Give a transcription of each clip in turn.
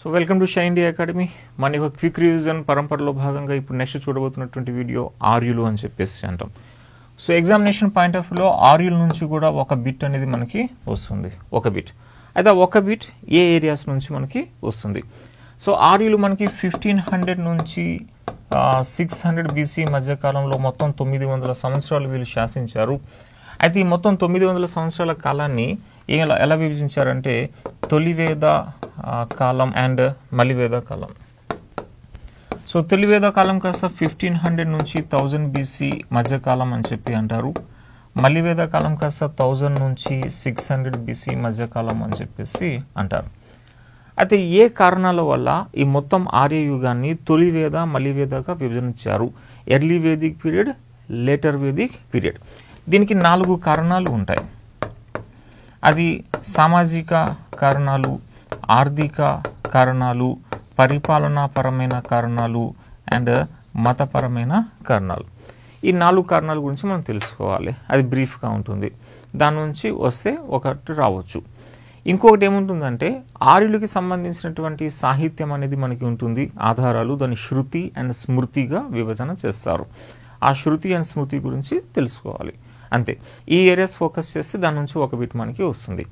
So welcome to shy India academy. మన యొక్క quick revision పరంపరలో భాగంగా ఇప్పుడు నెక్స్ట్ చూడబోతున్నటువంటి వీడియో ఆర్యులు అని చెప్పేసి అంటాం. సో ఎగ్జామినేషన్ పాయింట్ ఆఫ్ వ్యూలో ఆర్యుల నుంచి కూడా ఒక బిట్ అనేది మనకి వస్తుంది, ఒక బిట్. అయితే ఒక బిట్ ఏ ఏరియాస్ నుంచి మనకి వస్తుంది? సో ఆర్యులు మనకి 1500 నుంచి 600 BC మధ్యకాలంలో మొత్తం 900 సంవత్సరాలు వీళ్ళు శాసించారు. అయితే ఈ మొత్తం 900 సంవత్సరాల కాలాన్ని ఎలా విభజించారంటే తొలివేద కాలం అండ్ మలివేద కాలం. సో తొలివేద కాలం కాస్త 1500 నుంచి 1000 BC మధ్యకాలం అని చెప్పి అంటారు. మలివేద కాలం కాస్త 1000 నుంచి 600 BC మధ్యకాలం అని చెప్పేసి అంటారు. అయితే ఏ కారణాల వల్ల ఈ మొత్తం ఆర్యయుగాన్ని తొలివేద మలివేదగా విభజించారు? Early Vedic period, later Vedic period. దీనికి 4 కారణాలు ఉంటాయి. అది సామాజిక కారణాలు, ఆర్థిక కారణాలు, పరిపాలనాపరమైన కారణాలు అండ్ మతపరమైన కారణాలు. ఈ 4 కారణాల గురించి మనం తెలుసుకోవాలి. అది బ్రీఫ్గా ఉంటుంది. దాని నుంచి వస్తే ఒకటి రావచ్చు. ఇంకొకటి ఏముంటుందంటే ఆర్యులకి సంబంధించినటువంటి సాహిత్యం అనేది మనకి ఉంటుంది, ఆధారాలు. దాన్ని శృతి అండ్ స్మృతిగా విభజన చేస్తారు. ఆ శృతి అండ్ స్మృతి గురించి తెలుసుకోవాలి అంతే. ఈ ఏరియాస్ ఫోకస్ చేస్తే దాని నుంచి ఒక బిట్ మనకి వస్తుంది.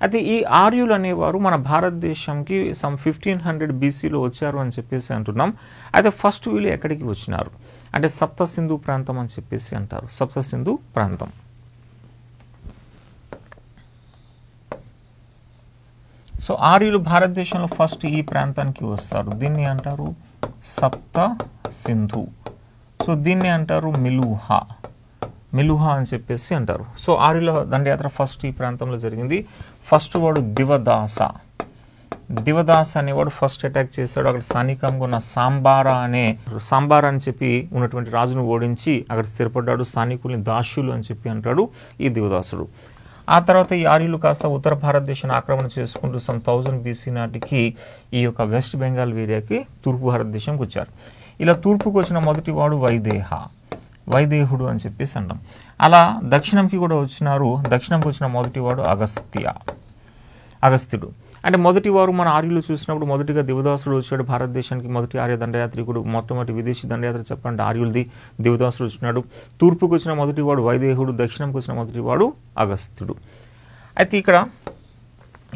అయితే ఈ ఆర్యులు అనేవారు మన భారతదేశంకి 1500 BCలో వచ్చారు అని చెప్పేసి అంటున్నాం. అయితే ఫస్ట్ వీళ్ళు ఎక్కడికి వచ్చినారు అంటే సప్త సింధు ప్రాంతం అని చెప్పేసి అంటారు. సప్త సింధు ప్రాంతం. సో ఆర్యులు భారతదేశంలో ఫస్ట్ ఈ ప్రాంతానికి వస్తారు. దీన్ని అంటారు సప్త సింధు. సో దీన్ని అంటారు మిలుహా అని చెప్పేసి అంటారు. సో ఆర్యుల దండయాత్ర ఫస్ట్ ఈ ప్రాంతంలో జరిగింది. ఫస్ట్ వాడు దివదాస్ అనేవాడు ఫస్ట్ అటాక్ చేశాడు. అక్కడ స్థానికంగా ఉన్న సాంబారా అని చెప్పి ఉన్నటువంటి రాజును ఓడించి అక్కడ స్థిరపడ్డాడు. స్థానికుల్ని దాస్యులు అని చెప్పి అంటాడు ఈ దివదాసుడు. ఆ తర్వాత ఈ ఆర్యులు కాస్త ఉత్తర భారతదేశాన్ని ఆక్రమణ చేసుకుంటూ 1000 BC నాటికి ఈ యొక్క వెస్ట్ బెంగాల్ ఏరియాకి తూర్పు భారతదేశంకి వచ్చారు. ఇలా తూర్పుకు వచ్చిన మొదటి వాడు వైదేహుడు అని చెప్పేసి అంటాం. అలా దక్షిణంకి కూడా వచ్చినారు. దక్షిణంకి వచ్చిన మొదటి వాడు అగస్త్యుడు. అంటే మొదటి వారు మన ఆర్యులు చూసినప్పుడు మొదటిగా దివదాసుడు వచ్చాడు భారతదేశానికి. మొదటి ఆర్య దండయాత్రికుడు, మొట్టమొదటి విదేశీ దండయాత్ర చెప్పండి ఆర్యులది దివదాసుడు వచ్చినాడు. తూర్పుకు వచ్చిన మొదటి వాడు వైదేహుడు, దక్షిణంకి వచ్చిన మొదటి వాడు అగస్త్యుడు. అయితే ఇక్కడ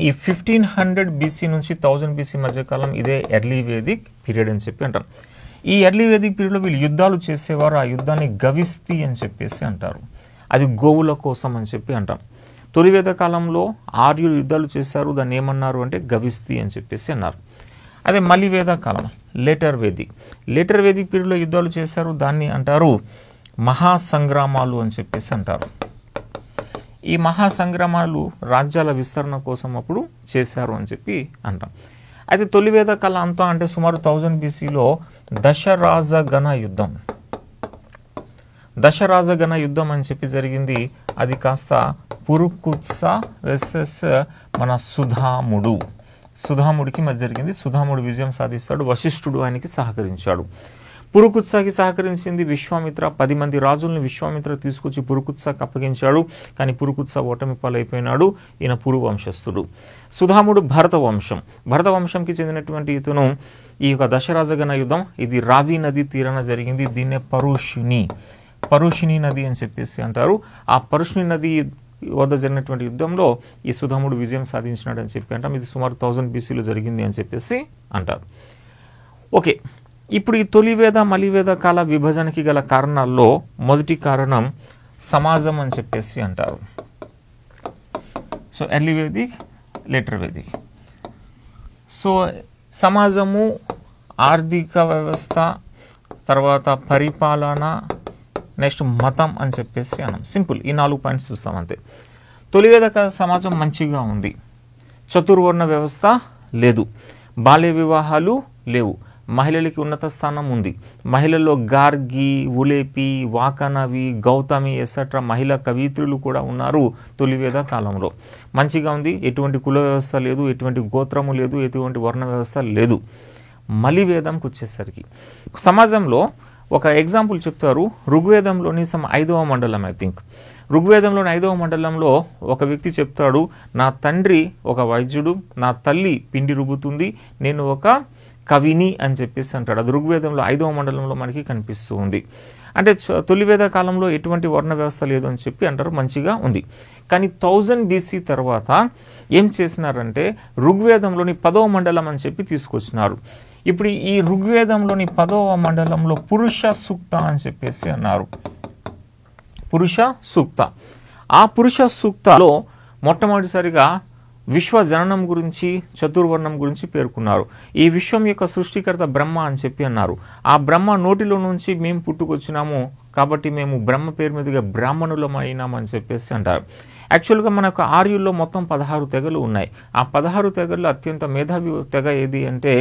ఈ 1500 BC నుంచి 1000 BC మధ్యకాలం ఇదే ఎర్లీ వేదిక్ పీరియడ్ అని చెప్పి అంటాం. ఈ ఎర్లీ వేదిక్ పీరియడ్లో వీళ్ళు యుద్ధాలు చేసేవారు. ఆ యుద్ధాన్ని గవిస్తి అని చెప్పేసి అంటారు. అది గోవుల కోసం అని చెప్పి అంటాం. తొలివేద కాలంలో ఆర్యులు యుద్ధాలు చేశారు. దాన్ని ఏమన్నారు అంటే గవిస్తి అని చెప్పేసి అన్నారు. అదే మలివేద కాలం, లేటర్ వేదిక్ పీరియడ్లో యుద్ధాలు చేశారు. దాన్ని అంటారు మహాసంగ్రామాలు అని చెప్పేసి అంటారు. ఈ మహాసంగ్రామాలు రాజ్యాల విస్తరణ కోసం అప్పుడు చేశారు అని చెప్పి అంటాం. అయితే తొలివేద కాల అంతా అంటే సుమారు 1000 BCలో దశరాజగణ యుద్ధం అని చెప్పి జరిగింది. అది కాస్త పురుకుత్స వర్సెస్ మన సుధాముడికి మధ్య జరిగింది. సుధాముడు విజయం సాధిస్తాడు. వశిష్ఠుడు ఆయనకి సహకరించాడు. పురుకుత్సకి సహకరించింది విశ్వామిత్ర. 10 మంది రాజుల్ని విశ్వామిత్ర తీసుకొచ్చి పురుకుత్సకు అప్పగించాడు. కానీ పురుకుత్స ఓటమి పాలైపోయినాడు. ఈయన పురువంశస్థుడు. సుధాముడు భరత వంశంకి చెందినటువంటి ఇతను. ఈ యొక్క దశరాజగణ యుద్ధం ఇది రావి నది తీరాన జరిగింది. దీన్నే పరుషిణి నది అని చెప్పేసి అంటారు. ఆ పరుషిణి నది వద్ద జరిగినటువంటి యుద్ధంలో ఈ సుధాముడు విజయం సాధించినాడు అని చెప్పి అంటాం. ఇది సుమారు 1000 BCలో జరిగింది అని చెప్పేసి అంటారు. ఓకే, ఇప్పుడు ఈ తొలివేద మలివేద కాల విభజనకి గల కారణాల్లో మొదటి కారణం సమాజం అని చెప్పేసి అంటారు. So early Vedic, later Vedic. So సమాజము, ఆర్థిక వ్యవస్థ, తర్వాత పరిపాలన, నెక్స్ట్ మతం అని చెప్పేసి అన్నాం. సింపుల్, ఈ 4 పాయింట్స్ చూస్తాం అంతే. తొలివేద సమాజం మంచిగా ఉంది. చతుర్వర్ణ వ్యవస్థ లేదు. బాల్య వివాహాలు లేవు. మహిళలకి ఉన్నత స్థానం ఉంది. మహిళల్లో గార్గి, ఉలేపి, వాకనవి, గౌతమి ఎసెట్రా మహిళా కవిత్రులు కూడా ఉన్నారు తొలివేద కాలంలో. మంచిగా ఉంది. ఎటువంటి కుల వ్యవస్థ లేదు, ఎటువంటి గోత్రము లేదు, ఎటువంటి వర్ణ వ్యవస్థ లేదు. మలివేదంకి వచ్చేసరికి సమాజంలో ఒక ఎగ్జాంపుల్ చెప్తారు. ఋగ్వేదంలోని 5వ మండలం, ఐ థింక్ ఋగ్వేదంలోని 5వ మండలంలో ఒక వ్యక్తి చెప్తాడు, నా తండ్రి ఒక వైద్యుడు, నా తల్లి పిండి రుబ్బుతుంది, నేను ఒక కవిని అని చెప్పేసి అంటాడు. అది ఋగ్వేదంలో 5వ మండలంలో మనకి కనిపిస్తూ ఉంది. అంటే తొలివేద కాలంలో ఎటువంటి వర్ణ వ్యవస్థ లేదు అని చెప్పి అంటారు, మంచిగా ఉంది. కానీ 1000 BC తర్వాత ఏం చేసినారంటే ఋగ్వేదంలోని 10వ మండలం అని చెప్పి తీసుకొచ్చినారు. ఇప్పుడు ఈ ఋగ్వేదంలోని 10వ మండలంలో పురుష సూక్త అని చెప్పేసి అన్నారు. పురుష సూక్త. ఆ పురుష సూక్తలో మొట్టమొదటిసారిగా విశ్వ జననం గురించి, చతుర్వర్ణం గురించి పేర్కొన్నారు. ఈ విశ్వం యొక్క సృష్టికర్త బ్రహ్మ అని చెప్పి అన్నారు. ఆ బ్రహ్మ నోటిలో నుంచి మేము పుట్టుకొచ్చినాము కాబట్టి మేము బ్రహ్మ పేరు మీదుగా బ్రాహ్మణులం అయినామని చెప్పేసి అంటారు. యాక్చువల్గా మనకు ఆర్యుల్లో మొత్తం 16 తెగలు ఉన్నాయి. ఆ 16 తెగల్లో అత్యంత మేధావి తెగ ఏది అంటే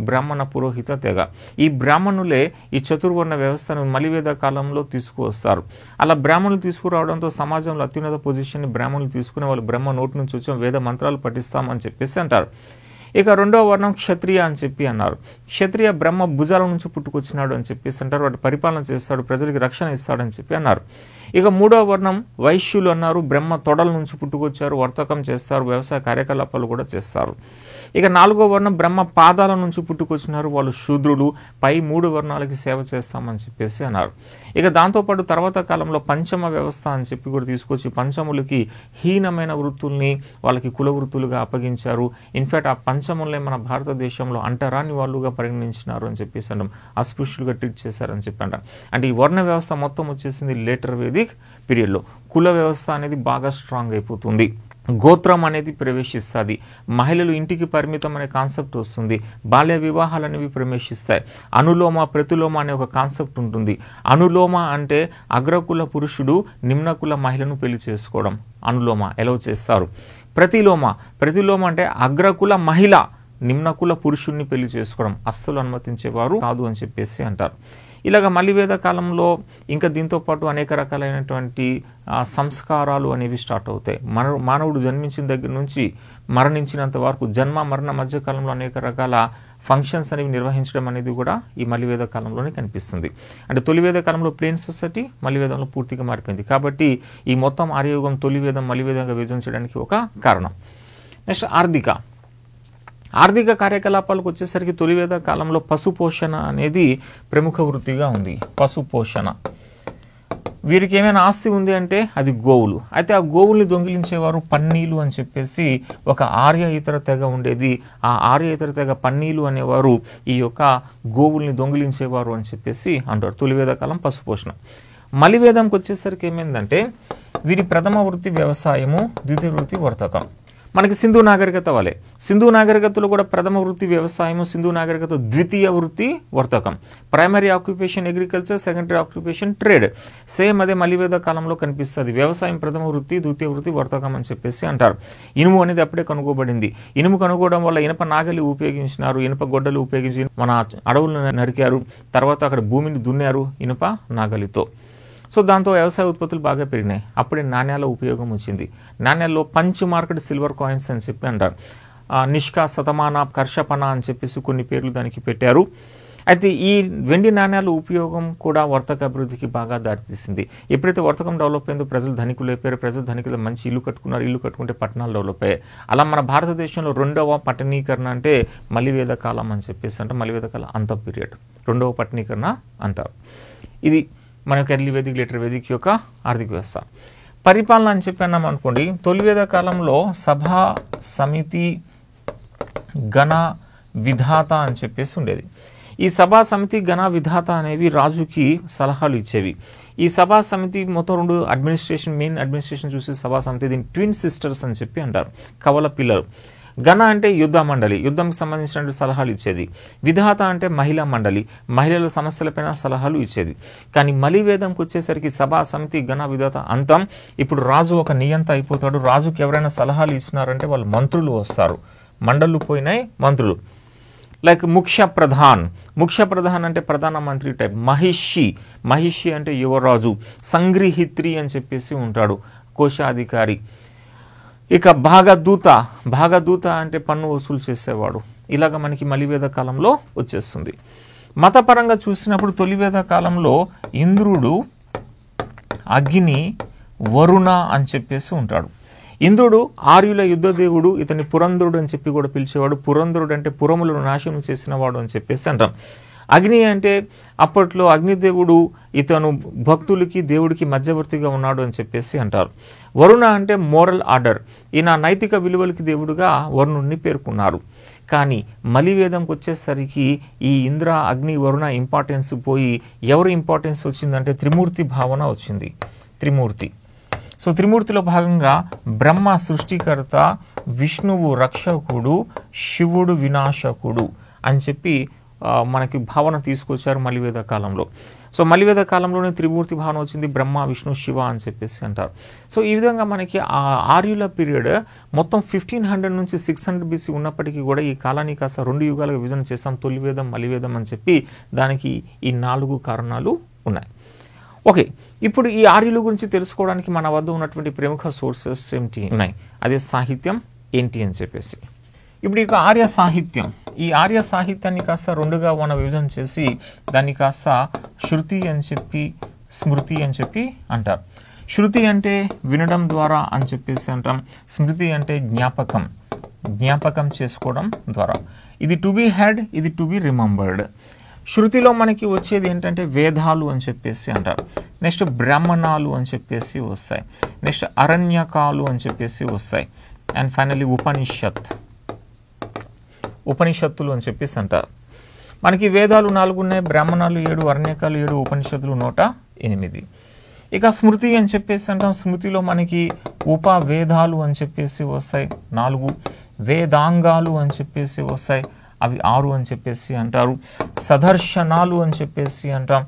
బ్రాహ్మణ పురోహిత తెగ. ఈ బ్రాహ్మణులే ఈ చతుర్వర్ణ వ్యవస్థను మలివేద కాలంలో తీసుకువస్తారు. అలా బ్రాహ్మణులు తీసుకురావడంతో సమాజంలో అత్యున్నత పొజిషన్ని బ్రాహ్మణులు తీసుకునే వాళ్ళు బ్రహ్మ నోటి నుంచి వచ్చి వేద మంత్రాలు పఠిస్తామని చెప్పేసి అంటారు. ఇక రెండవ వర్ణం క్షత్రియ అని చెప్పి అన్నారు. క్షత్రియ బ్రహ్మ భుజాల నుంచి పుట్టుకొచ్చినాడు అని చెప్పేసి అంటారు. వాటి పరిపాలన చేస్తాడు, ప్రజలకి రక్షణ ఇస్తాడని చెప్పి అన్నారు. ఇక మూడవ వర్ణం వైశ్యులు అన్నారు. బ్రహ్మ తొడల నుంచి పుట్టుకొచ్చారు, వర్తకం చేస్తారు, వ్యవసాయ కార్యకలాపాలు కూడా చేస్తారు. ఇక నాలుగో వర్ణం బ్రహ్మ పాదాల నుంచి పుట్టుకొచ్చినారు, వాళ్ళు శూద్రులు, పై 3 వర్ణాలకి సేవ చేస్తామని చెప్పేసి అన్నారు. ఇక దాంతోపాటు తర్వాత కాలంలో పంచమ వ్యవస్థ అని చెప్పి కూడా తీసుకొచ్చి పంచములకి హీనమైన వృత్తుల్ని వాళ్ళకి కుల వృత్తులుగా అప్పగించారు. ఇన్ఫాక్ట్ ఆ పంచములనే మన భారతదేశంలో అంటరాని వాళ్ళుగా పరిగణించినారు అని చెప్పేసి అంటాం, అస్పృశ్యులుగా ట్రీట్ చేశారని చెప్పి అంటాం. అంటే ఈ వర్ణ వ్యవస్థ మొత్తం వచ్చేసింది లేటర్ వేదిక్ పీరియడ్లో. కుల వ్యవస్థ అనేది బాగా స్ట్రాంగ్ అయిపోతుంది, గోత్రం అనేది ప్రవేశిస్తుంది, మహిళలు ఇంటికి పరిమితం అనే కాన్సెప్ట్ వస్తుంది, బాల్య వివాహాలు అనేవి ప్రవేశిస్తాయి, అనులోమ ప్రతిలోమ అనే ఒక కాన్సెప్ట్ ఉంటుంది. అనులోమ అంటే అగ్రకుల పురుషుడు నిమ్నకుల మహిళను పెళ్లి చేసుకోవడం అనులోమ ఎలవ్ చేస్తారు. ప్రతిలోమ అంటే అగ్రకుల మహిళ నిమ్నకుల పురుషుడిని పెళ్లి చేసుకోవడం అస్సలు అనుమతించేవారు కాదు అని చెప్పేసి అంటారు. ఇలాగ మలివేద కాలంలో ఇంకా దీంతో పాటు అనేక రకాలైనటువంటి సంస్కారాలు అనేవి స్టార్ట్ అవుతాయి. మానవుడు జన్మించిన దగ్గర నుంచి మరణించినంత వరకు జన్మ మరణ మధ్య కాలంలో అనేక రకాల ఫంక్షన్స్ అనేవి నిర్వహించడం అనేది కూడా ఈ మలివేద కాలంలోనే కనిపిస్తుంది. అంటే తొలివేద కాలంలో ప్లేన్ సొసైటీ, మలివేదంలో పూర్తిగా మారిపోయింది. కాబట్టి ఈ మొత్తం ఆర్యయుగం తొలివేదం మలివేదంగా విభజించడానికి ఒక కారణం. నెక్స్ట్ ఆర్థిక కార్యకలాపాలకు వచ్చేసరికి తొలివేద కాలంలో పశుపోషణ అనేది ప్రముఖ వృత్తిగా ఉంది. పశుపోషణ, వీరికి ఏమైనా ఆస్తి ఉంది అంటే అది గోవులు. అయితే ఆ గోవుల్ని దొంగిలించేవారు పన్నీలు అని చెప్పేసి ఒక ఆర్య ఇతర తెగ ఉండేది. ఆ ఆర్య ఇతర తెగ పన్నీలు అనేవారు ఈ యొక్క గోవుల్ని దొంగిలించేవారు అని చెప్పేసి అంటారు. తొలివేద కాలం పశుపోషణ. మలివేదంకి వచ్చేసరికి ఏమైందంటే వీరి ప్రథమ వృత్తి వ్యవసాయము, ద్వితీయ వృత్తి వర్తకం. మనకి సింధు నాగరికత వలె సింధు నాగరికతలో కూడా ప్రథమ వృత్తి వ్యవసాయము, సింధు నాగరికత ద్వితీయ వృత్తి వర్తకం. Primary occupation agriculture, secondary occupation trade. Same అదే మలివేద కాలంలో కనిపిస్తుంది. వ్యవసాయం ప్రథమ వృత్తి, ద్వితీయ వృత్తి వర్తకం అని చెప్పేసి అంటారు. ఇనుము అనేది అప్పుడే కనుగోబడింది. ఇనుము కనుగోవడం వల్ల ఇనప నాగలి ఉపయోగించినారు, ఇనుప గొడ్డలు ఉపయోగించి మన అడవులను నరికారు, తర్వాత అక్కడ భూమిని దున్నారు ఇనుప నాగలితో. సో దాంతో వ్యవసాయ ఉత్పత్తులు బాగా పెరిగినాయి. అప్పుడే నాణ్యాల ఉపయోగం వచ్చింది. నాణ్యాల్లో పంచ్ మార్కెట్ సిల్వర్ కాయిన్స్ అని చెప్పి అంటారు. నిష్కా, శతమాన, కర్షపన అని చెప్పేసి కొన్ని పేర్లు దానికి పెట్టారు. అయితే ఈ వెండి నాణ్యాల ఉపయోగం కూడా వర్తక అభివృద్ధికి బాగా దారితీసింది. ఎప్పుడైతే వర్తకం డెవలప్ అయిందో ప్రజలు ధనికులు అయిపోయారు. ప్రజలు ధనికులు మంచి ఇల్లు కట్టుకున్నారు, ఇల్లు కట్టుకుంటే పట్టణాలు డెవలప్ అయ్యాయి. అలా మన భారతదేశంలో రెండవ పట్టణీకరణ అంటే మలివేద కాలం అని చెప్పేసి అంటే మలివేద కాలం అంత పీరియడ్ రెండవ పట్టణీకరణ అంటారు. ఇది మనకు ఎర్లీ వేదిక్, లేటర్ వేదిక్ యొక్క ఆర్థిక వ్యవస్థ. పరిపాలన అని చెప్పి అన్నాం అనుకోండి, తొలివేద కాలంలో సభా, సమితి, గణ, విధాత అని చెప్పేసి ఉండేది. ఈ సభా, సమితి, గణ, విధాత అనేవి రాజుకి సలహాలు ఇచ్చేవి. ఈ సభా సమితి మొత్తం 2 మెయిన్ అడ్మినిస్ట్రేషన్ చూసి సభా సమితి, దీన్ని ట్విన్ సిస్టర్స్ అని చెప్పి అంటారు, కవల పిల్లలు. గణ అంటే యుద్ధ మండలి, యుద్ధంకి సంబంధించిన సలహాలు ఇచ్చేది. విధాత అంటే మహిళా మండలి, మహిళల సమస్యలపైన సలహాలు ఇచ్చేది. కానీ మలివేదంకి వచ్చేసరికి సభా, సమితి, గణ, విధాత అంతం. ఇప్పుడు రాజు ఒక నియంత అయిపోతాడు. రాజుకి ఎవరైనా సలహాలు ఇచ్చినారంటే వాళ్ళు మంత్రులు వస్తారు. మండళ్ళు పోయినాయి, మంత్రులు. లైక్ ముఖ్య ప్రధాన్ అంటే ప్రధానమంత్రి టైప్. మహిషి అంటే యువరాజు. సంగ్రహిత్రి అని చెప్పేసి ఉంటాడు, కోశాధికారి. ఇక భాగదూత అంటే పన్ను వసూలు చేసేవాడు. ఇలాగ మనకి మలివేద కాలంలో వచ్చేస్తుంది. మతపరంగా చూసినప్పుడు తొలివేద కాలంలో ఇంద్రుడు, అగ్ని, వరుణ అని చెప్పేసి ఉంటాడు. ఇంద్రుడు ఆర్యుల యుద్ధ దేవుడు, ఇతని పురంధరుడు అని చెప్పి కూడా పిలిచేవాడు. పురంధరుడు అంటే పురములను నాశనం చేసిన వాడు అని చెప్పేసి అంటాం. అగ్ని అంటే అప్పట్లో అగ్నిదేవుడు ఇతను భక్తులకి దేవుడికి మధ్యవర్తిగా ఉన్నాడు అని చెప్పేసి అంటారు. వరుణ అంటే మోరల్ ఆర్డర్, ఈయన నైతిక విలువలకి దేవుడుగా వరుణుడిని పేర్కొన్నారు. కానీ మలివేదంకి వచ్చేసరికి ఈ ఇంద్ర అగ్ని వరుణ ఇంపార్టెన్స్ పోయి ఎవరు ఇంపార్టెన్స్ వచ్చిందంటే త్రిమూర్తి భావన వచ్చింది. త్రిమూర్తి. సో త్రిమూర్తిలో భాగంగా బ్రహ్మ సృష్టికర్త, విష్ణువు రక్షకుడు, శివుడు వినాశకుడు అని చెప్పి మనకి భావన తీసుకొచ్చారు మలివేద కాలంలో. సో మలివేద కాలంలోనే త్రిమూర్తి భావన వచ్చింది, బ్రహ్మ విష్ణు శివ అని చెప్పేసి అంటారు. సో ఈ విధంగా మనకి ఆ ఆర్యుల పీరియడ్ మొత్తం 1500 నుంచి 600 BC ఉన్నప్పటికీ కూడా ఈ కాలాన్ని కాస్త 2 యుగాలుగా విభజన చేస్తాం, తొలివేదం మలివేదం అని చెప్పి. దానికి ఈ 4 కారణాలు ఉన్నాయి. ఓకే, ఇప్పుడు ఈ ఆర్యుల గురించి తెలుసుకోవడానికి మన వద్ద ఉన్నటువంటి ప్రముఖ సోర్సెస్ ఏంటి ఉన్నాయి, అదే సాహిత్యం ఏంటి అని చెప్పేసి. ఇప్పుడు ఇక ఆర్య సాహిత్యం, ఈ ఆర్య సాహిత్యాన్ని కాస్త 2గా మనం విభజన చేసి దాన్ని కాస్త శృతి అని చెప్పి స్మృతి అని చెప్పి అంటారు. శృతి అంటే వినడం ద్వారా అని చెప్పేసి అంటాం. స్మృతి అంటే జ్ఞాపకం చేసుకోవడం ద్వారా. ఇది టు బి హెడ్, ఇది టు బి రిమెంబర్డ్. శృతిలో మనకి వచ్చేది ఏంటంటే వేదాలు అని చెప్పేసి అంటారు. నెక్స్ట్ బ్రాహ్మణాలు అని చెప్పేసి వస్తాయి. నెక్స్ట్ అరణ్యకాలు అని చెప్పేసి వస్తాయి. అండ్ ఫైనల్లీ ఉపనిషత్తులు అని చెప్పేసి అంటారు. మనకి వేదాలు 4 ఉన్నాయి, బ్రాహ్మణాలు 7, అరణ్యకాలు 7, ఉపనిషత్తులు 108. ఇక స్మృతి అని చెప్పేసి అంటాం. స్మృతిలో మనకి ఉపవేదాలు అని చెప్పేసి వస్తాయి 4, వేదాంగాలు అని చెప్పేసి వస్తాయి, అవి 6 అని చెప్పేసి అంటారు. సదర్శనాలు అని చెప్పేసి అంటాం,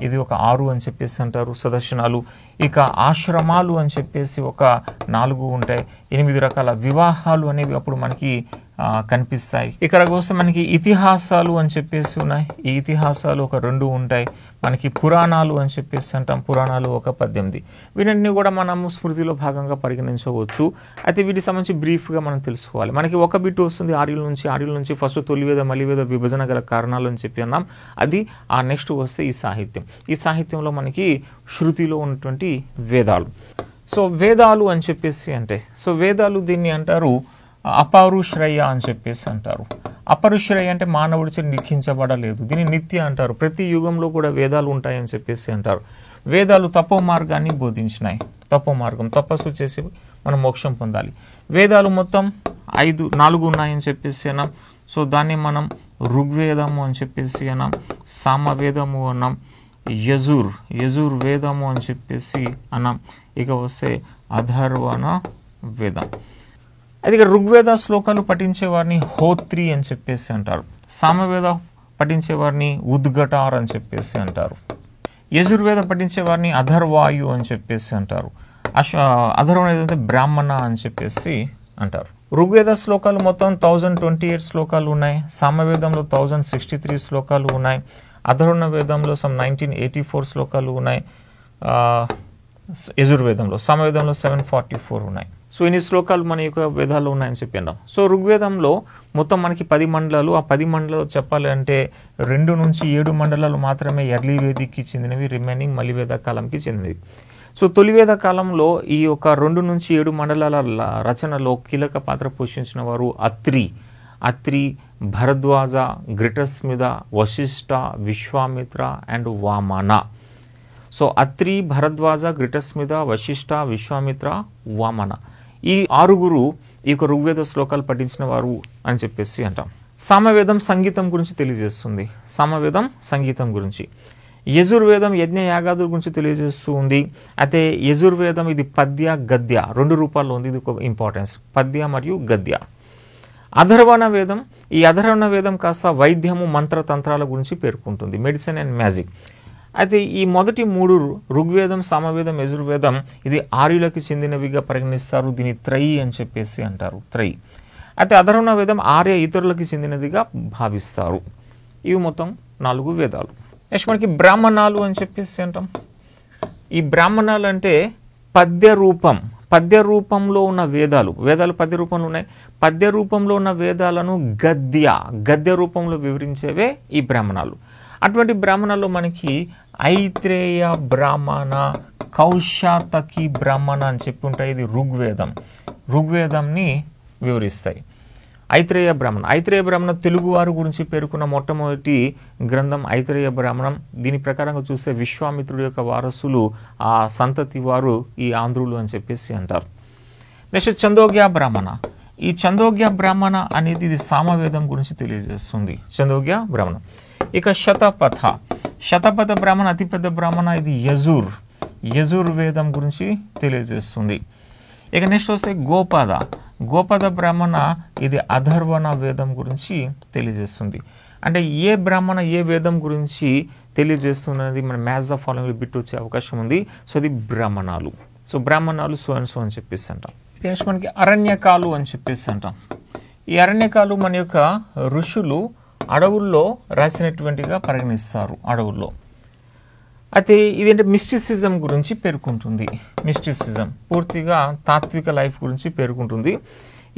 ఇది ఒక 6 అని చెప్పేసి అంటారు సదర్శనాలు. ఇక ఆశ్రమాలు అని చెప్పేసి ఒక 4 ఉంటాయి. 8 రకాల వివాహాలు అనేవి అప్పుడు మనకి కనిపిస్తాయి. ఇక్కడ వస్తే మనకి ఇతిహాసాలు అని చెప్పేసి ఉన్నాయి, ఈ ఇతిహాసాలు ఒక 2 ఉంటాయి. మనకి పురాణాలు అని చెప్పేసి అంటాం, పురాణాలు ఒక 18. వీటన్నిటిని కూడా మనము స్మృతిలో భాగంగా పరిగణించవచ్చు. అయితే వీటికి సంబంధించి బ్రీఫ్గా మనం తెలుసుకోవాలి. మనకి ఒక బిట్ వస్తుంది ఆర్యుల నుంచి ఫస్ట్ తొలివేద మలివేద విభజన గల కారణాలు అని చెప్పి అన్నాం. అది ఆ నెక్స్ట్ వస్తే ఈ సాహిత్యం. ఈ సాహిత్యంలో మనకి శృతిలో ఉన్నటువంటి వేదాలు. సో వేదాలు అని చెప్పేసి అంటే, సో వేదాలు దీన్ని అంటారు అపరుశ్రయ అని చెప్పేసి అంటారు. అపరుశ్రయ అంటే మానవుడిచే లిఖించబడలేదు, దీన్ని నిత్య అంటారు. ప్రతి యుగంలో కూడా వేదాలు ఉంటాయని చెప్పేసి అంటారు. వేదాలు తపో మార్గాన్ని బోధించినాయి. తపో మార్గం, తపస్సు చేసి మనం మోక్షం పొందాలి. వేదాలు మొత్తం 4 ఉన్నాయని చెప్పేసి అన్నాం. సో దాన్ని మనం ఋగ్వేదము అని చెప్పేసి అన్నాం, సామవేదము అన్నాం, యజుర్ వేదము అని చెప్పేసి అన్నాం. ఇక వస్తే అథర్వణ వేదం. అది ఇక ఋగ్వేద శ్లోకాలు పఠించే వారిని హోత్రి అని చెప్పేసి అంటారు. సామవేద పఠించే వారిని ఉద్గటార్ అని చెప్పేసి అంటారు. యజుర్వేద పఠించే వారిని అధర్వాయు అని చెప్పేసి అంటారు. అధర్వణ ఏదంటే బ్రాహ్మణ అని చెప్పేసి అంటారు. ఋగ్వేద శ్లోకాలు మొత్తం 1028 శ్లోకాలు ఉన్నాయి. సామవేదంలో 1063 శ్లోకాలు ఉన్నాయి. అధర్వణ వేదంలో 1984 శ్లోకాలు ఉన్నాయి. యజుర్వేదంలో, సామవేదంలో 744 ఉన్నాయి. సో ఇన్ని శ్లోకాలు మన యొక్క వేదాల్లో ఉన్నాయని చెప్పినాం. సో ఋగ్వేదంలో మొత్తం మనకి 10 మండలాలు. ఆ 10 మండలాలు చెప్పాలి అంటే 2 నుంచి 7 మండలాలు మాత్రమే ఎర్లీ వేదిక్కి చెందినవి, రిమైనింగ్ మలివేద కాలంకి చెందినవి. సో తొలివేద కాలంలో ఈ యొక్క 2 నుంచి 7 మండలాల రచనలో కీలక పాత్ర పోషించిన వారు అత్రి, భరద్వాజ, ఘృతస్మిత, వశిష్ఠ, విశ్వామిత్ర అండ్ వామన. సో అత్రి, భరద్వాజ, ఘృతస్మిత, వశిష్ఠ, విశ్వామిత్ర, వామన, ఈ 6 ఈ యొక్క ఋగ్వేద శ్లోకాలు పఠించిన వారు అని చెప్పేసి అంటాం. సామవేదం సంగీతం గురించి తెలియజేస్తుంది. సామవేదం సంగీతం గురించి. యజుర్వేదం యజ్ఞ యాగాదుల గురించి తెలియజేస్తూ ఉంది. అయితే యజుర్వేదం ఇది పద్య గద్య 2 రూపాల్లో ఉంది. ఇది ఒక ఇంపార్టెన్స్, పద్య మరియు గద్య. అధర్వణ వేదం, ఈ అధర్వణ వేదం కాస్త వైద్యము మంత్రతంత్రాల గురించి పేర్కొంటుంది, మెడిసిన్ అండ్ మ్యాజిక్. అయితే ఈ మొదటి 3 ఋగ్వేదం, సామవేదం, యజుర్వేదం ఇది ఆర్యులకి చెందినవిగా పరిగణిస్తారు. దీన్ని త్రయి అని చెప్పేసి అంటారు, త్రయి. అయితే అధర్వణ వేదం ఆర్య ఇతరులకి చెందినదిగా భావిస్తారు. ఇవి మొత్తం 4 వేదాలు. నెక్స్ట్ మనకి బ్రాహ్మణాలు అని చెప్పేసి అంటాం. ఈ బ్రాహ్మణాలు అంటే పద్య రూపంలో ఉన్న వేదాలు పద్య రూపంలో ఉన్నాయి. పద్య రూపంలో ఉన్న వేదాలను గద్య రూపంలో వివరించేవే ఈ బ్రాహ్మణాలు. అటువంటి బ్రాహ్మణాల్లో మనకి ఐత్రేయ బ్రాహ్మణ, కౌశాతకి బ్రాహ్మణ అని చెప్పి ఉంటాయి. ఇది ఋగ్వేదంని వివరిస్తాయి. ఐత్రేయ బ్రాహ్మణ తెలుగువారు గురించి పేర్కొన్న మొట్టమొదటి గ్రంథం ఐత్రేయ బ్రాహ్మణం. దీని ప్రకారంగా చూస్తే విశ్వామిత్రుడి యొక్క వారసులు ఆ సంతతి వారు ఈ ఆంధ్రులు అని చెప్పేసి అంటారు. నెక్స్ట్ చందోగ్య బ్రాహ్మణ. ఈ చందోగ్య బ్రాహ్మణ అనేది ఇది సామవేదం గురించి తెలియజేస్తుంది. చందోగ్య బ్రాహ్మణ. ఇక శతపథ బ్రాహ్మణ అతిపెద్ద బ్రాహ్మణ. ఇది యజుర్వేదం గురించి తెలియజేస్తుంది. ఇక నెక్స్ట్ వస్తే గోపద బ్రాహ్మణ. ఇది అధర్వణ వేదం గురించి తెలియజేస్తుంది. అంటే ఏ బ్రాహ్మణ ఏ వేదం గురించి తెలియజేస్తున్నది మన మ్యాచ్ ద ఫాలోయింగ్ బిట్ వచ్చే అవకాశం ఉంది. సో ఇది బ్రాహ్మణాలు. సో బ్రాహ్మణాలు సో అండ్ సో అని చెప్పేసి అంటాం. నెక్స్ట్ మనకి అరణ్యకాలు అని చెప్పేసి అంటాం. ఈ అరణ్యకాలు మన యొక్క ఋషులు అడవుల్లో రాసినటువంటిగా పరిగణిస్తారు. అడవుల్లో అయితే ఇదేంటే మిస్టిసిజం గురించి పేర్కొంటుంది. మిస్టిసిజం పూర్తిగా తాత్విక లైఫ్ గురించి పేర్కొంటుంది.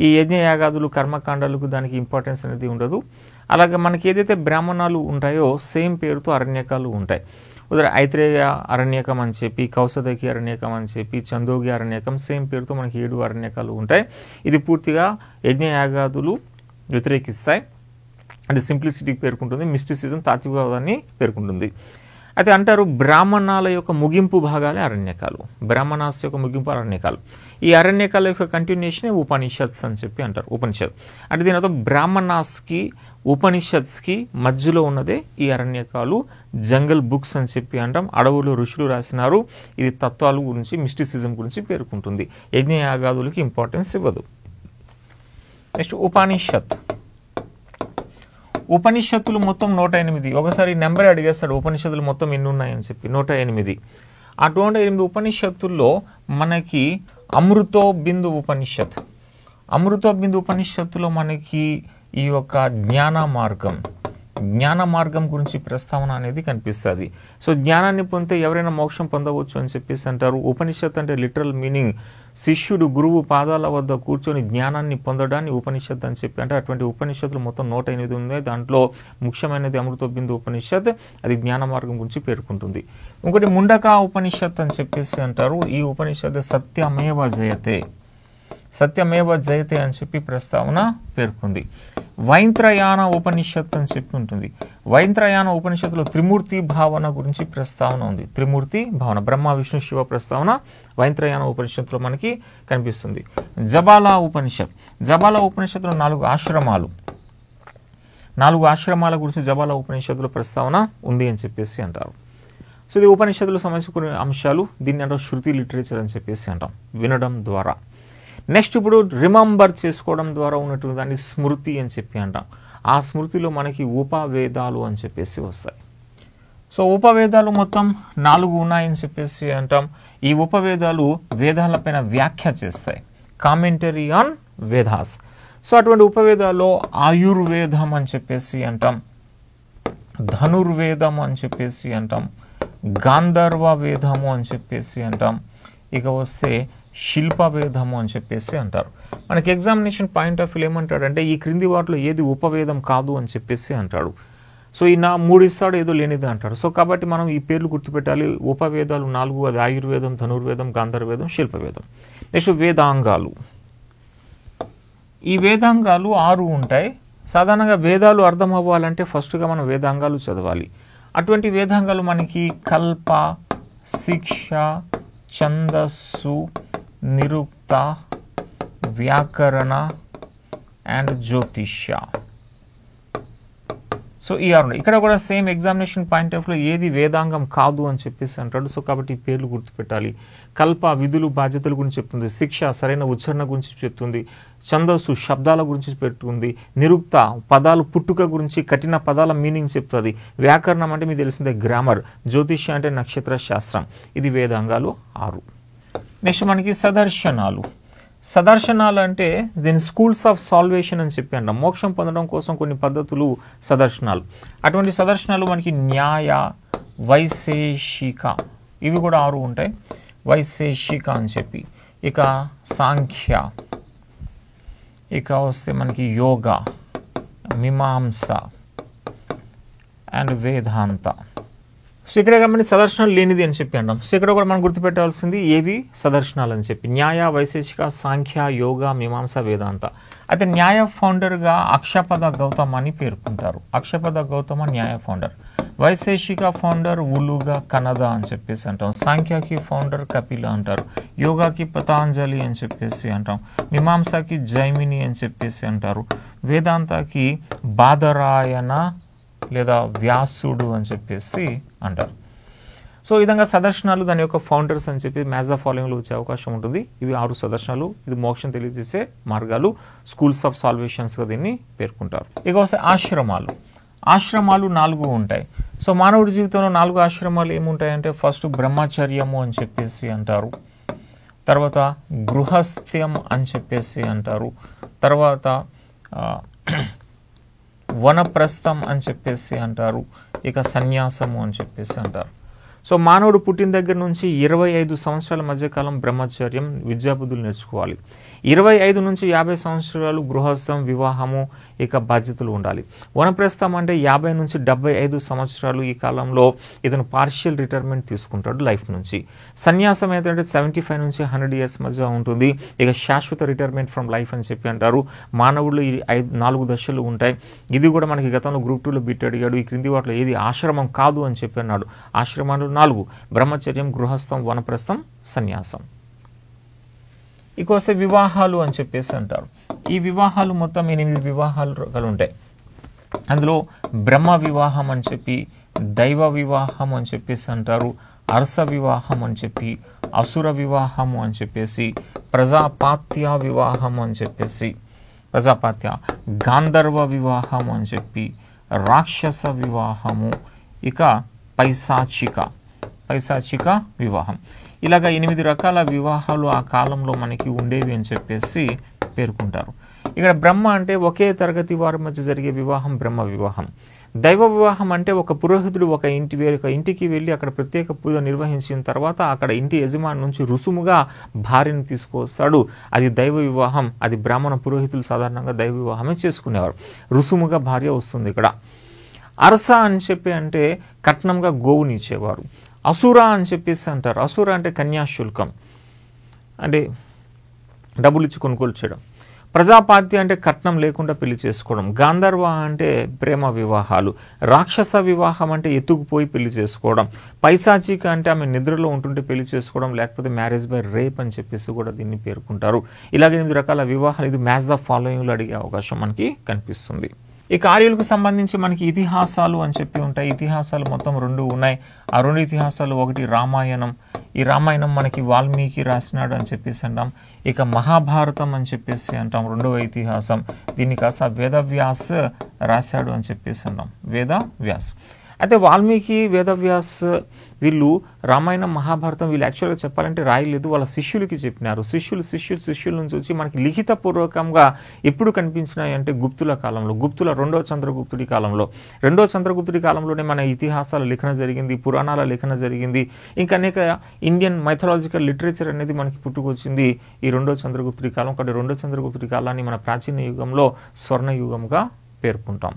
ఈ యజ్ఞయాగాదులు కర్మకాండాలకు దానికి ఇంపార్టెన్స్ అనేది ఉండదు. అలాగే మనకి ఏదైతే బ్రాహ్మణాలు ఉంటాయో సేమ్ పేరుతో అరణ్యకాలు ఉంటాయి. ఉదాహరణ ఐత్రేయ అరణ్యకం అని చెప్పి, కౌసదకి అరణ్యకం అని చెప్పి, చందోగి అరణ్యకం సేమ్ పేరుతో మనకి 7 అరణ్యకాలు ఉంటాయి. ఇది పూర్తిగా యజ్ఞయాగాదులు వ్యతిరేకిస్తాయి. అంటే సింప్లిసిటీకి పేర్కొంటుంది. మిస్టిసిజం తాత్వికవాదాన్ని పేర్కొంటుంది. అయితే అంటారు బ్రాహ్మణాల యొక్క ముగింపు భాగాలే అరణ్యకాలు. బ్రాహ్మణాస్ యొక్క ముగింపు అరణ్యకాలు. ఈ అరణ్యకాల యొక్క కంటిన్యూషన్ ఉపనిషత్స్ అని చెప్పి అంటారు. ఉపనిషత్ అంటే దీని అర్థం బ్రాహ్మణాస్కి ఉపనిషత్స్కి మధ్యలో ఉన్నదే ఈ అరణ్యకాలు. జంగల్ బుక్స్ అని చెప్పి అంటాం. అడవులు ఋషులు రాసినారు. ఇది తత్వాల గురించి మిస్టిసిజం గురించి పేర్కొంటుంది. యజ్ఞయాగాదులకి ఇంపార్టెన్స్ ఇవ్వదు. నెక్స్ట్ ఉపనిషత్తులు మొత్తం 108. ఒకసారి నెంబర్ అడిగేస్తాడు ఉపనిషత్తులు మొత్తం ఎన్ని ఉన్నాయని చెప్పి. 108. ఆ 108 ఉపనిషత్తుల్లో మనకి అమృతో బిందు ఉపనిషత్తులో మనకి ఈ యొక్క జ్ఞాన మార్గం గురించి ప్రస్తావన అనేది కనిపిస్తుంది. సో జ్ఞానాన్ని పొందితే ఎవరైనా మోక్షం పొందవచ్చు అని చెప్పేసి అంటారు. ఉపనిషత్ అంటే లిటరల్ మీనింగ్ శిష్యుడు గురువు పాదాల వద్ద కూర్చొని జ్ఞానాన్ని పొందడాన్ని ఉపనిషత్ అని చెప్పి అంటే అటువంటి ఉపనిషత్తులు మొత్తం 108 ఉన్నాయి. దాంట్లో ముఖ్యమైనది అమృతో బిందు ఉపనిషత్. అది జ్ఞాన మార్గం గురించి పేర్కొంటుంది. ఇంకోటి ముండక ఉపనిషత్ అని చెప్పేసి అంటారు. ఈ ఉపనిషత్ సత్యమేవ జయతే అని చెప్పి ప్రస్తావన పేర్కొంది. వైంత్రయాన ఉపనిషత్ అని చెప్పి ఉంటుంది. వైంత్రయాన ఉపనిషత్తులో త్రిమూర్తి భావన గురించి ప్రస్తావన ఉంది. త్రిమూర్తి భావన బ్రహ్మ విష్ణు శివ ప్రస్తావన వైంత్రయాన ఉపనిషత్తులో మనకి కనిపిస్తుంది. జబాలా ఉపనిషత్తులో 4 ఆశ్రమాల గురించి జబాలా ఉపనిషత్తులో ప్రస్తావన ఉంది అని చెప్పేసి అంటారు. సో ఇది ఉపనిషత్తులకు సంబంధించిన కొన్ని అంశాలు. దీన్ని అంటే శృతి లిటరేచర్ అని చెప్పేసి అంటాం వినడం ద్వారా. నెక్స్ట్ ఇప్పుడు రిమెంబర్ చేసుకోవడం ద్వారా ఉన్నటువంటి దాన్ని స్మృతి అని చెప్పి అంటాం. ఆ స్మృతిలో మనకి ఉపవేదాలు అని చెప్పేసి వస్తాయి. సో ఉపవేదాలు మొత్తం 4 ఉన్నాయని చెప్పేసి అంటాం. ఈ ఉపవేదాలు వేదాలపైన వ్యాఖ్య చేస్తాయి. Commentary on Vedas. సో అటువంటి ఉపవేదాల్లో ఆయుర్వేదం అని చెప్పేసి అంటాం, ధనుర్వేదం అని చెప్పేసి అంటాం, గాంధర్వ వేదము అని చెప్పేసి అంటాం. ఇక వస్తే శిల్పవేదము అని చెప్పేసి అంటారు. మనకి ఎగ్జామినేషన్ పాయింట్ ఆఫ్ వ్యూ ఏమంటాడంటే ఈ క్రింది వాటిలో ఏది ఉపవేదం కాదు అని చెప్పేసి అంటాడు. సో ఈ 3 ఇస్తాడు, ఏదో లేనిది అంటాడు. సో కాబట్టి మనం ఈ పేర్లు గుర్తుపెట్టాలి. ఉపవేదాలు 4, అది ఆయుర్వేదం, ధనుర్వేదం, గాంధర్వేదం, శిల్పవేదం. నెక్స్ట్ వేదాంగాలు. ఈ వేదాంగాలు 6 ఉంటాయి. సాధారణంగా వేదాలు అర్థం అవ్వాలంటే ఫస్ట్గా మనం వేదాంగాలు చదవాలి. అటువంటి వేదాంగాలు మనకి కల్ప, శిక్ష, ఛందస్సు, నిరుక్త, వ్యాకరణ అండ్ జ్యోతిష్య. సో ఈ 6 ఉన్నాయి. ఇక్కడ కూడా సేమ్ ఎగ్జామినేషన్ పాయింట్ ఆఫ్ వ్యూలో ఏది వేదాంగం కాదు అని చెప్పేసి అంటాడు. సో కాబట్టి ఈ పేర్లు గుర్తుపెట్టాలి. కల్ప విధులు బాధ్యతల గురించి చెప్తుంది. శిక్ష సరైన ఉచ్చారణ గురించి చెప్తుంది. ఛందస్సు శబ్దాల గురించి పెడుతుంది. నిరుక్త పదాలు పుట్టుక గురించి, కఠిన పదాల మీనింగ్ చెప్తుంది. వ్యాకరణం అంటే మీకు తెలిసిందే గ్రామర్. జ్యోతిష్య అంటే నక్షత్ర శాస్త్రం. ఇది వేదాంగాలు 6. నెక్స్ట్ మనకి సదర్శనాలు అంటే దీని స్కూల్స్ ఆఫ్ సాల్వేషన్ అని చెప్పి అంటాం. మోక్షం పొందడం కోసం కొన్ని పద్ధతులు సదర్శనాలు. అటువంటి సదర్శనాలు మనకి న్యాయ, వైశేషిక ఇవి కూడా 6 ఉంటాయి. వైశేషిక అని చెప్పి, ఇక సాంఖ్య, ఇక వస్తే మనకి యోగ, మీమాంస అండ్ వేదాంత. సో ఇక్కడ కాబట్టి సదర్శనాలు లేనిది అని చెప్పి అంటాం. సో ఇక్కడ కూడా మనం గుర్తుపెట్టాల్సింది ఏవి సదర్శనాలు అని చెప్పి న్యాయ, వైశేషిక, సాంఖ్య, యోగ, మీమాంస, వేదాంత. అయితే న్యాయ ఫౌండర్గా అక్షపద గౌతమ్ అని పేర్కొంటారు. అక్షపద గౌతమ న్యాయ ఫౌండర్. వైశేషిక ఫౌండర్ ఉలుగా కనద అని చెప్పేసి అంటాం. సాంఖ్యకి ఫౌండర్ కపిల అంటారు. యోగాకి పతాంజలి అని చెప్పేసి అంటాం. మీమాంసకి జైమిని అని చెప్పేసి అంటారు. వేదాంతకి బాదరాయణ లేదా వ్యాసుడు అని చెప్పేసి అంటారు. సో ఈ విధంగా సదర్శనాలు దాని యొక్క ఫౌండర్స్ అని చెప్పి మ్యాచ్ ద ఫాలోయింగ్లో వచ్చే అవకాశం ఉంటుంది. ఇవి 6 సదర్శనాలు. ఇది మోక్షం తెలియజేసే మార్గాలు, స్కూల్స్ ఆఫ్ సాల్వేషన్స్గా దీన్ని పేర్కొంటారు. ఇక వస్తే ఆశ్రమాలు. ఆశ్రమాలు 4 ఉంటాయి. సో మానవుడి జీవితంలో 4 ఆశ్రమాలు ఏముంటాయంటే ఫస్ట్ బ్రహ్మచర్యము అని చెప్పేసి అంటారు. తర్వాత గృహస్థ్యం అని చెప్పేసి అంటారు. తర్వాత వనప్రస్థం అని చెప్పేసి అంటారు. ఇక సన్యాసము అని చెప్పేసి అంటారు. సో మానవుడు పుట్టిన దగ్గర నుంచి 25 సంవత్సరాల మధ్యకాలం బ్రహ్మచర్యం, విద్యాబుద్ధులు నేర్చుకోవాలి. 25 నుంచి 50 సంవత్సరాలు గృహస్థం, వివాహము, ఇక బాధ్యతలు ఉండాలి. వనప్రస్థం అంటే 50 నుంచి 75 సంవత్సరాలు. ఈ కాలంలో ఇతను పార్షియల్ రిటైర్మెంట్ తీసుకుంటాడు లైఫ్ నుంచి. సన్యాసం ఏంటంటే 75 నుంచి 100 ఇయర్స్ మధ్య ఉంటుంది. ఇక శాశ్వత రిటైర్మెంట్ ఫ్రమ్ లైఫ్ అని చెప్పి అంటారు. మానవుళ్ళు ఈ 4 దశలు ఉంటాయి. ఇది కూడా మనకి గతంలో గ్రూప్ 2లో బిట్ అడిగాడు. ఈ క్రింది వాటిలో ఏది ఆశ్రమం కాదు అని చెప్పి అన్నాడు. ఆశ్రమాలు 4: బ్రహ్మచర్యం, గృహస్థం, వనప్రస్థం, సన్యాసం. ఇక వస్తే వివాహాలు అని చెప్పేసి అంటారు. ఈ వివాహాలు మొత్తం 8 వివాహాలు రకాలు ఉంటాయి. అందులో బ్రహ్మ వివాహం అని చెప్పి, దైవ వివాహం అని చెప్పేసి అంటారు, అర్స వివాహం అని చెప్పి, అసుర వివాహము అని చెప్పేసి, ప్రజాపాత్య వివాహం అని చెప్పేసి, ప్రజాపాత్య, గాంధర్వ వివాహం అని చెప్పి, రాక్షస వివాహము, ఇక పైశాచిక వివాహం. ఇలాగా 8 రకాల వివాహాలు ఆ కాలంలో మనకి ఉండేవి అని చెప్పేసి పేర్కొంటారు. ఇక్కడ బ్రహ్మ అంటే ఒకే తరగతి వారి మధ్య జరిగే వివాహం బ్రహ్మ వివాహం. దైవ వివాహం అంటే ఒక పురోహితుడు ఒక ఇంటికి వెళ్ళి అక్కడ ప్రత్యేక పూజ నిర్వహించిన తర్వాత అక్కడ ఇంటి యజమాని నుంచి రుసుముగా భార్యను తీసుకొస్తాడు. అది దైవ వివాహం. అది బ్రాహ్మణ పురోహితులు సాధారణంగా దైవ వివాహమే చేసుకునేవారు. రుసుముగా భార్య వస్తుంది ఇక్కడ. అరస అని చెప్పి అంటే కట్నంగా గోవుని ఇచ్చేవారు. అసుర అని చెప్పేసి అంటారు. అసుర అంటే కన్యాశుల్కం, అంటే డబ్బులు ఇచ్చి కొనుగోలు చేయడం. ప్రజాపాత్య అంటే కట్నం లేకుండా పెళ్లి చేసుకోవడం. గాంధర్వ అంటే ప్రేమ వివాహాలు. రాక్షస వివాహం అంటే ఎత్తుకుపోయి పెళ్లి చేసుకోవడం. పైశాచిక అంటే ఆమె నిద్రలో ఉంటుంటే పెళ్లి చేసుకోవడం, లేకపోతే మ్యారేజ్ బై రేప్ అని చెప్పేసి కూడా దీన్ని పేర్కొంటారు. ఇలాగే 8 రకాల వివాహాలు. ఇది మ్యాచ్ ద ఫాలోయింగ్లో అడిగే అవకాశం మనకి కనిపిస్తుంది. ఈ కార్యాలకు సంబంధించి మనకి ఇతిహాసాలు అని చెప్పి ఉంటాయి. ఇతిహాసాలు మొత్తం 2 ఉన్నాయి. ఆ 2 ఇతిహాసాలు, ఒకటి రామాయణం. ఈ రామాయణం మనకి వాల్మీకి రాసినాడు అని చెప్పేసి అంటాం. ఇక మహాభారతం అని చెప్పేసి అంటాం, 2వ ఇతిహాసం. దీన్ని కాస్త వేదవ్యాస్ రాశాడు అని చెప్పేసి అంటాం, వేదవ్యాస్. అయితే వాల్మీకి, వేదవ్యాస్ వీళ్ళు రామాయణం, మహాభారతం వీళ్ళు యాక్చువల్గా చెప్పాలంటే రాయలేదు, వాళ్ళ శిష్యులకి చెప్పినారు. శిష్యుల నుంచి వచ్చి మనకి లిఖితపూర్వకంగా ఎప్పుడు కనిపించినాయి అంటే గుప్తుల కాలంలో, రెండవ చంద్రగుప్తుడి కాలంలో. రెండవ చంద్రగుప్తుడి కాలంలోనే మన ఇతిహాసాల లిఖన జరిగింది, పురాణాల లిఖన జరిగింది. ఇంకా అనేక ఇండియన్ మైథలాజికల్ లిటరేచర్ అనేది మనకి పుట్టుకొచ్చింది ఈ రెండవ చంద్రగుప్తుడి కాలం. కాబట్టి రెండవ చంద్రగుప్తుడి కాలాన్ని మన ప్రాచీన యుగంలో స్వర్ణయుగంగా పేర్కొంటాం.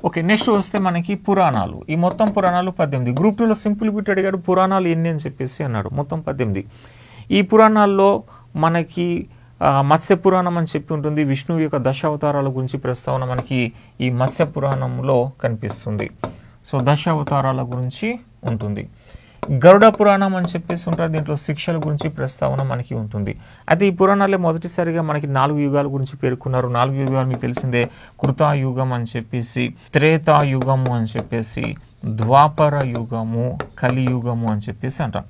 ఓకే, నెక్స్ట్ వస్తే మనకి పురాణాలు. ఈ మొత్తం పురాణాలు 18. గ్రూప్ 2లో సింపుల్ బిట్ అడిగాడు, పురాణాలు ఎన్ని అని చెప్పేసి అన్నాడు. మొత్తం 18. ఈ పురాణాల్లో మనకి మత్స్య పురాణం అని చెప్పి ఉంటుంది. విష్ణువు యొక్క దశావతారాల గురించి ప్రస్తావన మనకి ఈ మత్స్య పురాణంలో కనిపిస్తుంది. సో దశావతారాల గురించి ఉంటుంది. గరుడ పురాణం అని చెప్పేసి ఉంటారు. దీంట్లో శిక్షల గురించి ప్రస్తావన మనకి ఉంటుంది. అయితే ఈ పురాణాలే మొదటిసారిగా మనకి 4 యుగాల గురించి పేర్కొన్నారు. 4 యుగాలు మీకు తెలిసిందే. కృతాయుగం అని చెప్పేసి, త్రేతాయుగము అని చెప్పేసి, ద్వాపర యుగము, కలియుగము అని చెప్పేసి అంటాం.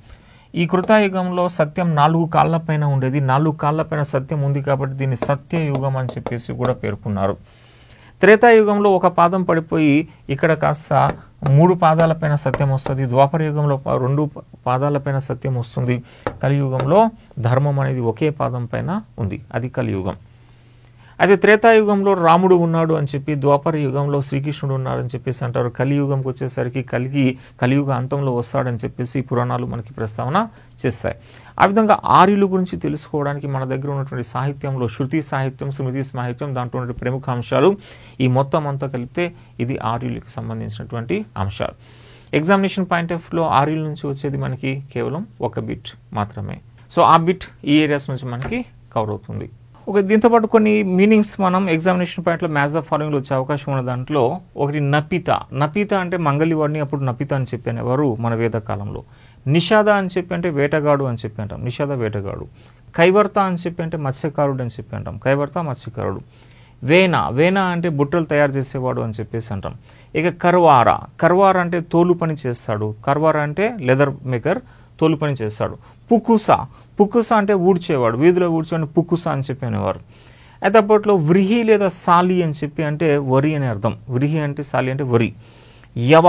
ఈ కృతాయుగంలో సత్యం 4 కాళ్ళపైన ఉండేది. 4 కాళ్ళపైన సత్యం ఉంది కాబట్టి దీన్ని సత్యయుగం అని చెప్పేసి కూడా పేర్కొన్నారు. త్రేతాయుగంలో ఒక పాదం పడిపోయి ఇక్కడ కాస్త 3 పాదాలపైన సత్యం వస్తుంది. ద్వాపర యుగంలో 2 పాదాలపైన సత్యం వస్తుంది. కలియుగంలో ధర్మం అనేది ఒకే పాదం పైన ఉంది, అది కలియుగం. అయితే త్రేతాయుగంలో రాముడు ఉన్నాడు అని చెప్పి, ద్వాపర యుగంలో శ్రీకృష్ణుడు ఉన్నాడు అని చెప్పేసి అంటారు. కలియుగంకి వచ్చేసరికి కలియుగ అంతంలో వస్తాడని చెప్పేసి పురాణాలు మనకి ప్రస్తావన చేస్తాయి. ఆ విధంగా ఆర్యుల గురించి తెలుసుకోవడానికి మన దగ్గర ఉన్నటువంటి సాహిత్యంలో శృతి సాహిత్యం, స్మృతి సాహిత్యం, దాంట్లో ఉన్న ప్రముఖ అంశాలు ఈ మొత్తం అంతా కలిపితే ఇది ఆర్యులకి సంబంధించినటువంటి అంశాలు. ఎగ్జామినేషన్ పాయింట్ ఆఫ్ వ్యూలో ఆర్యుల నుంచి వచ్చేది మనకి కేవలం ఒక బిట్ మాత్రమే. సో ఆ బిట్ ఈ ఏరియాస్ నుంచి మనకి కవర్ అవుతుంది. ఓకే, దీంతో పాటు కొన్ని మీనింగ్స్ మనం ఎగ్జామినేషన్ పాయింట్లో మ్యాచ్ ద ఫాలోయింగ్లో వచ్చే అవకాశం ఉన్న దాంట్లో ఒకటి నపిత. నపిత అంటే మంగళివాడిని అప్పుడు నపిత అని చెప్పేవారు మన వేద కాలంలో. నిషాద అని చెప్పి అంటే వేటగాడు అని చెప్పి అంటాం, నిషాద వేటగాడు. కైవర్త అని చెప్పి అంటే మత్స్యకారుడు అని చెప్పి అంటాం, కైవర్త మత్స్యకారుడు. వేన, వేన అంటే బుట్టలు తయారు చేసేవాడు అని చెప్పేసి అంటాం. ఇక కర్వార, కర్వార అంటే తోలు పని చేస్తాడు, కర్వార అంటే లెదర్ మేకర్, తోలు పని చేస్తాడు. పుకుస, పుకుస అంటే ఊడ్చేవాడు, వీధిలో ఊడ్చేవాడిని పుకుస అని చెప్పి అనేవారు. అయితే అప్పట్లో వ్రిహి లేదా సాలి అని చెప్పి అంటే వరి అని అర్థం, వ్రిహి అంటే సాలి అంటే వరి. యవ,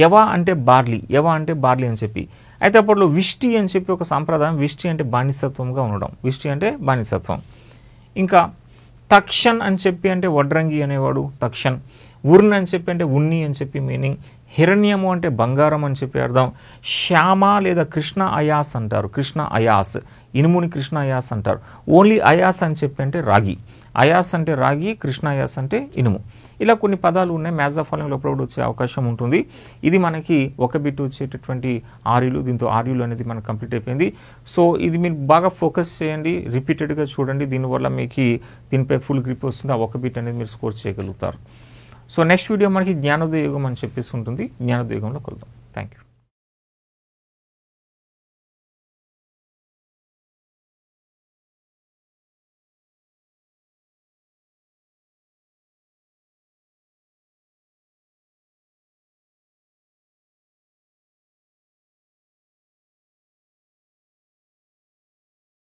యవ అంటే బార్లీ, యవ అంటే బార్లీ అని చెప్పి. అయితే అప్పట్లో విష్టి అని చెప్పి ఒక సాంప్రదాయం, విష్టి అంటే బానిసత్వంగా ఉండడం, విష్టి అంటే బానిసత్వం. ఇంకా తక్షన్ అని చెప్పి అంటే వడ్రంగి అనేవాడు, తక్షన్. ఉర్న్ అని చెప్పి అంటే ఉన్ని అని చెప్పి మీనింగ్. హిరణ్యము అంటే బంగారం అని చెప్పి అర్థం. శ్యామ లేదా కృష్ణ అయాస్ అంటారు, కృష్ణ అయాస్, ఇనుముని కృష్ణ అయాస్ అంటారు. ఓన్లీ అయాస్ అని చెప్పి అంటే రాగి, అయాస్ అంటే రాగి, కృష్ణ అయాస్ అంటే ఇనుము. ఇలా కొన్ని పదాలు ఉన్నాయి, మ్యాచ్ ద ఫాలోయింగ్లో అప్పుడప్పుడు వచ్చే అవకాశం ఉంటుంది. ఇది మనకి ఒక బిట్ వచ్చేటటువంటి ఆర్యులు. దీంతో ఆర్యులు అనేది మనకు కంప్లీట్ అయిపోయింది. సో ఇది మీరు బాగా ఫోకస్ చేయండి, రిపీటెడ్గా చూడండి, దీనివల్ల మీకు దీనిపై ఫుల్ గ్రిప్ వస్తుంది. ఆ ఒక బిట్ అనేది మీరు స్కోర్ చేయగలుగుతారు. సో నెక్స్ట్ వీడియో మనకి జ్ఞానోదయ యుగం అని చెప్పేసి ఉంటుంది. జ్ఞానోదయ యుగంలో కలుద్దాం. Thank you.